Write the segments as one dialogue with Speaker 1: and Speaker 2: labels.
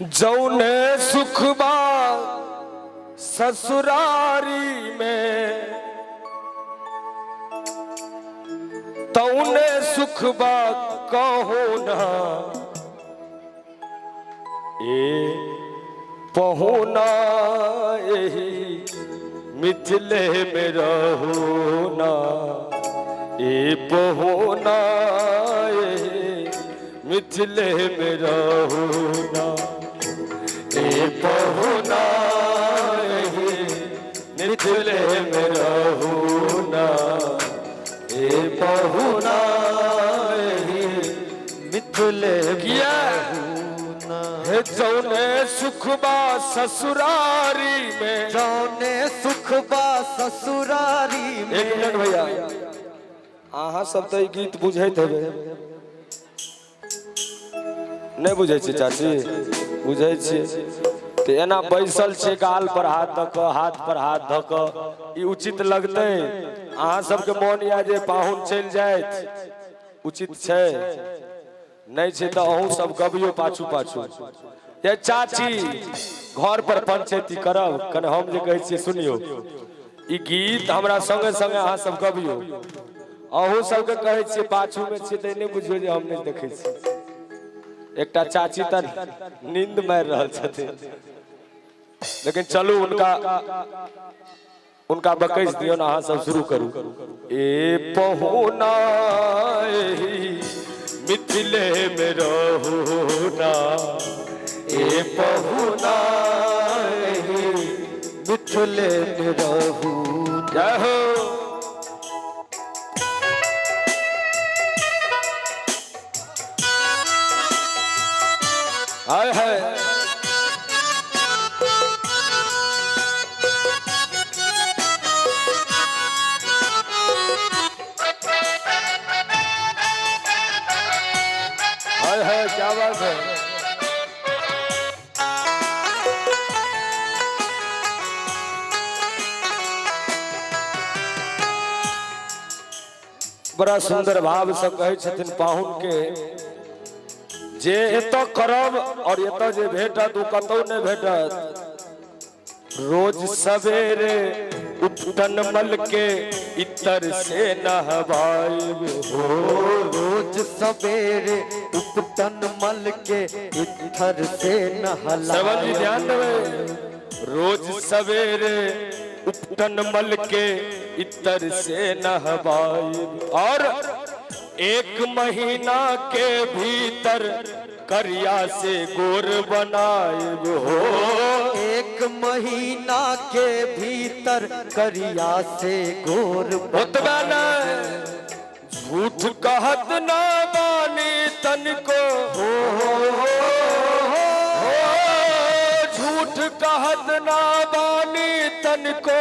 Speaker 1: जौने सुखबा ससुरारी में तौने सुखबा कहो ना ए पहुना यही मिथिले में रहो ना ए पहुना यही मिथिले में रहो ना ए पहुना यही मिथिले में रहो ना ए पहुना यही मिथिले किया है जौने सुखबा ससुरारी में
Speaker 2: जौने सुखबा ससुरारी में।
Speaker 1: एक मिनट भैया अहाँ सब तो गीत बुझैत हेबे नहीं बुझे छी चाची बुझे छी तो एना बैसल छे गाल पर हाथ धक हाथ पर हाथ धक ई उचित लगते अहाँ सबके मन या जे पाहुन चल जाए उचित छे नहीं छे तो अहूँ सब गबियो पाछू पाछू ये चाची घर पर पंचायती करब कने हम जे कहै छी सुनियो ई गीत हमरा संगे संगे अहाँ सब गबियो अहूँ सबके कहै छी पाछू में छी त नहीं बुझियो जे हम नहीं देखै छी एकटा चाची त नींद मार रहल छथिन लेकिन चलू उनका बकैस दियो ना अहाँ सब शुरू करू ए पहुना मिथिले में रहो ना ए पहुना
Speaker 2: मिथिले में रहू
Speaker 1: रहो हाय हाय हाय हाय क्या बात है बड़ा सुंदर भाव से कहै छथिन पाहुन के जे एतो करब और एतो जे भेटत उ कतौ नहीं भेटत रोज सवेरे उठन मल के इतर से नहवाइब हो
Speaker 2: रोज सवेरे उपटन मल के इतर से नहला
Speaker 1: श्रवण जी ध्यान देवे रोज सवेरे उपटन मल के इतर से नहवाइब और एक महीना के भीतर करिया से गोर बनाइब हो
Speaker 2: एक महीना के भीतर करिया से गोर
Speaker 1: ओतबा न झूठ कहत ना बानी तनको झूठ कहत ना बानी तनको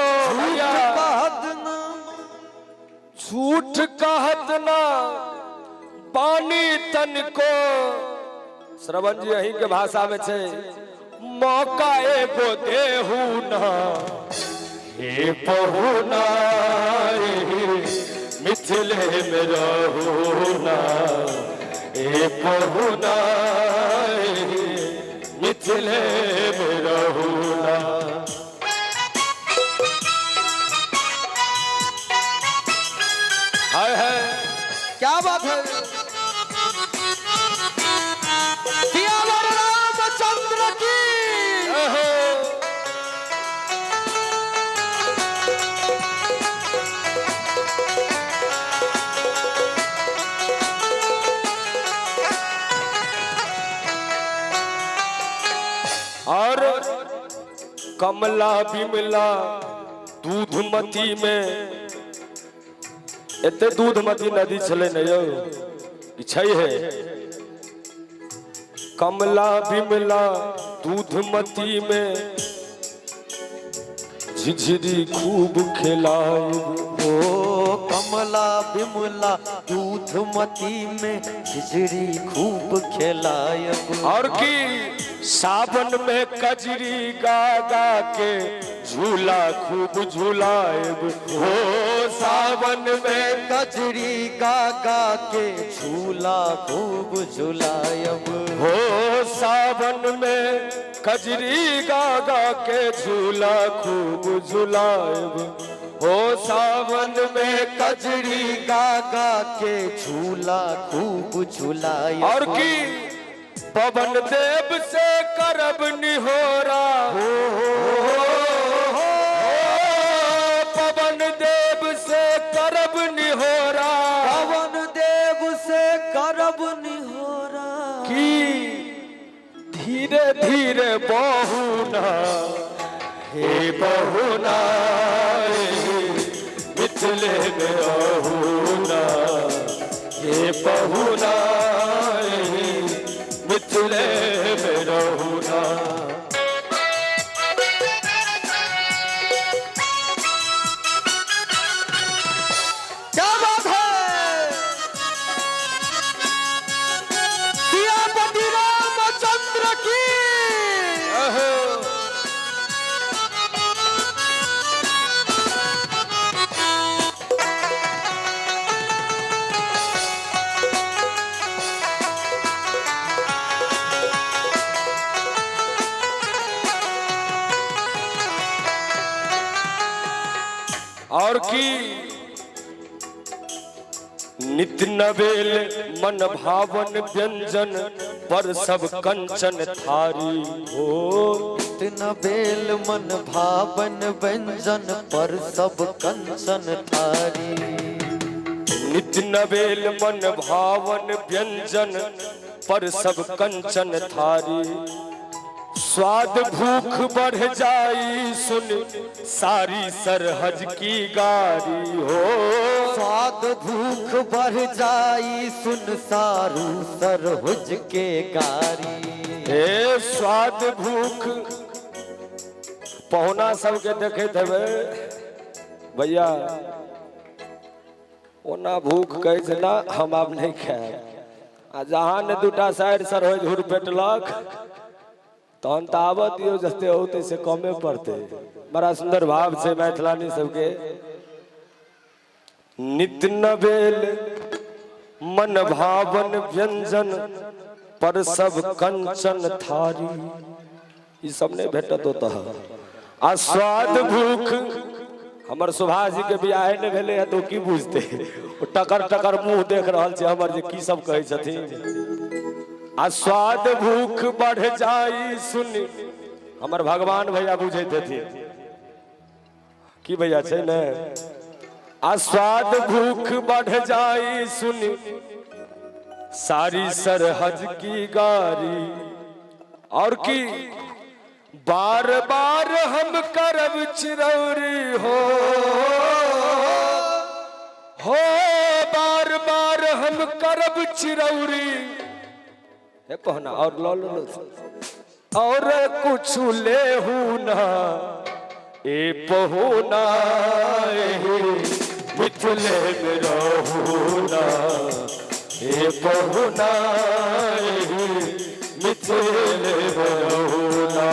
Speaker 1: झूठ कहत ना पानी तनको श्रवण जी यही के भाषा में छे मौका एगो देहू ना हे पहुना मिथिले में रहू ना हे पहुना मिथिले में रहू ना हाय हाय
Speaker 2: क्या बात है सियावर रामचंद्र की
Speaker 1: और कमला बिमला दूधमती में एते दूधमती नदी चले न यो छै है कमला बिमला दूधमती में झिझरी खूब खिलाइब
Speaker 2: ओ कमला बिमला दूधमती में झिझरी खूब खिलायब
Speaker 1: और की सावन में कजरी गा गा के झूला खूब झूलाएब हो सावन में
Speaker 2: कजरी गा गा के झूला खूब झुलायब
Speaker 1: हो सावन में कजरी गा गा के झूला खूब झूलाएब हो सावन में
Speaker 2: कजरी गा गा के झूला खूब झुलायब
Speaker 1: और की पवन देव से करब निहोरा हो पवन देव से करब निहोरा
Speaker 2: पवन देव से करब निहोरा
Speaker 1: की धीरे धीरे बहुना हे बहुना मिथिले में रहुना हे बहुना मिथिले में रहुना
Speaker 2: क्या बात है सियापति रामचंद्र की
Speaker 1: और की नित्य नवेल मन भावन व्यंजन पर सब कंचन थारी हो
Speaker 2: नित्य बेल मन भावन व्यंजन पर सब कंचन थारी
Speaker 1: नित्य नवेल मन भावन व्यंजन पर सब कंचन थारी स्वाद भूख बढ़ जाई सुन सारी सरहज की गारी हो
Speaker 2: स्वाद भूख बढ़ जाई सुन सारू सरहुज के गारी
Speaker 1: हे स्वाद भूख पहुना सबके देखे थे भैया ओना भूख कैसे ना हम आप नहीं खाए आ जहाँ ने दूटा साइड सरहज हुर पेटलक तहन तो आवत दियो जस्ते होते से कमे पड़ते बड़ा सुंदर भाव से मैथिलानी सबके नित्य नवेल मन भावन व्यंजन पर सब कंचन थारी ई सब ने भेटत होता है आ स्वाद भूख हमर सुभाष जी के बियाह ने भेले है तो की बुझते टकर टकर मुंह देख रहल छै हमर जे की सब कहै छथिन आ स्वाद भूख बढ़ जाई सुन हमर भगवान भैया बुझे थे की भैया छै ने आ स्वाद भूख बढ़ जाई सुन सारी सरहज की गारी और की बार बार हम करब चिरौरी हो बार बार हम करब चिरौरी हे पहना और लो लो लो और कुछ ले ना ए पहुना मिथिले में रहूना ए पहुना मिथिले में रहूना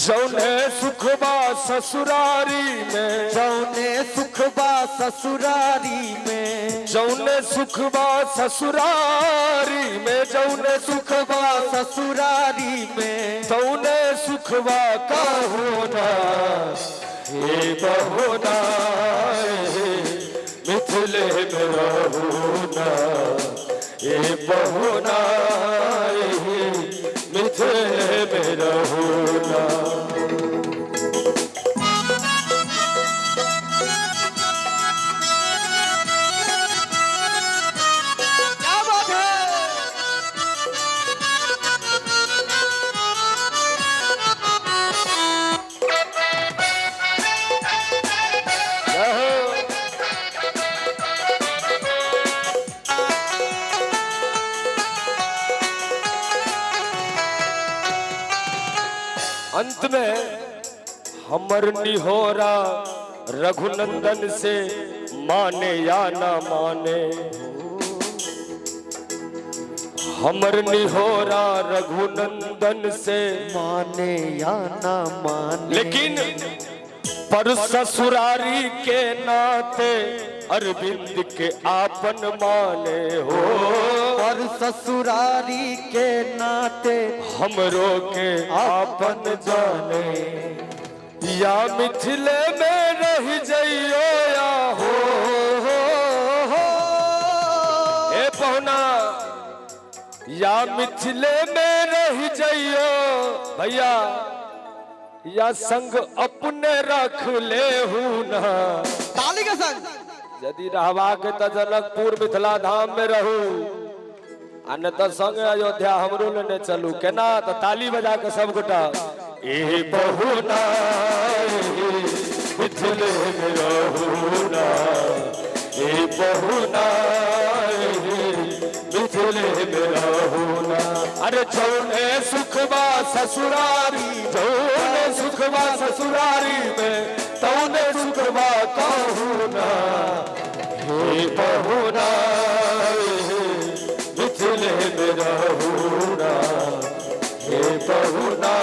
Speaker 1: जौने सुखबा ससुरारी में
Speaker 2: जौने सुखबा ससुरारी में
Speaker 1: जौने सुखबा ससुरारी में जौने
Speaker 2: सुखबा ससुरारी में
Speaker 1: तौने सुखबा कहूना हे बहुना मिथिले में रहूना हे बहुना मिथिले में रहूना अंत में हमर निहोरा रघुनंदन से माने या ना माने हमर निहोरा रघुनंदन से
Speaker 2: माने या ना माने,
Speaker 1: लेकिन पर ससुरारी के नाते अरविंद के आपन माने हो।
Speaker 2: और ससुरारी के नाते
Speaker 1: हमरो के आपन जाने, या मिथिले में रह जइयो या हो ए पहुना, या मिथिले में रह जइयो भैया, या संग अपने रख ले हूं ना।
Speaker 2: ताली के संग
Speaker 1: यदि रहवा के त जनकपुर मिथिला धाम में रहू, आ न त संग अयोध्या हमरो लेने चलू। केना? तो ताली बजा के सब गोटा ए बहुना मिथिले में रहू ना, ए बहुना मिथिले में रहू ना। अरे जौने सुखबा ससुरारी, जौने सुखबा ससुरारी में, तौने सुखबा कहू ना। हे बहुना मिथिले में रहू ना, हे बहुना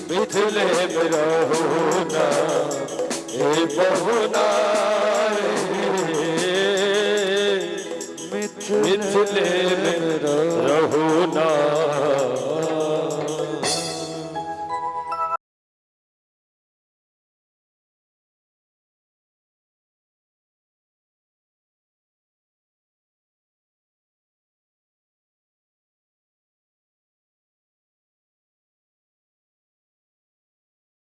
Speaker 1: मिथिले में रहू ना, हे बहुना मिथिले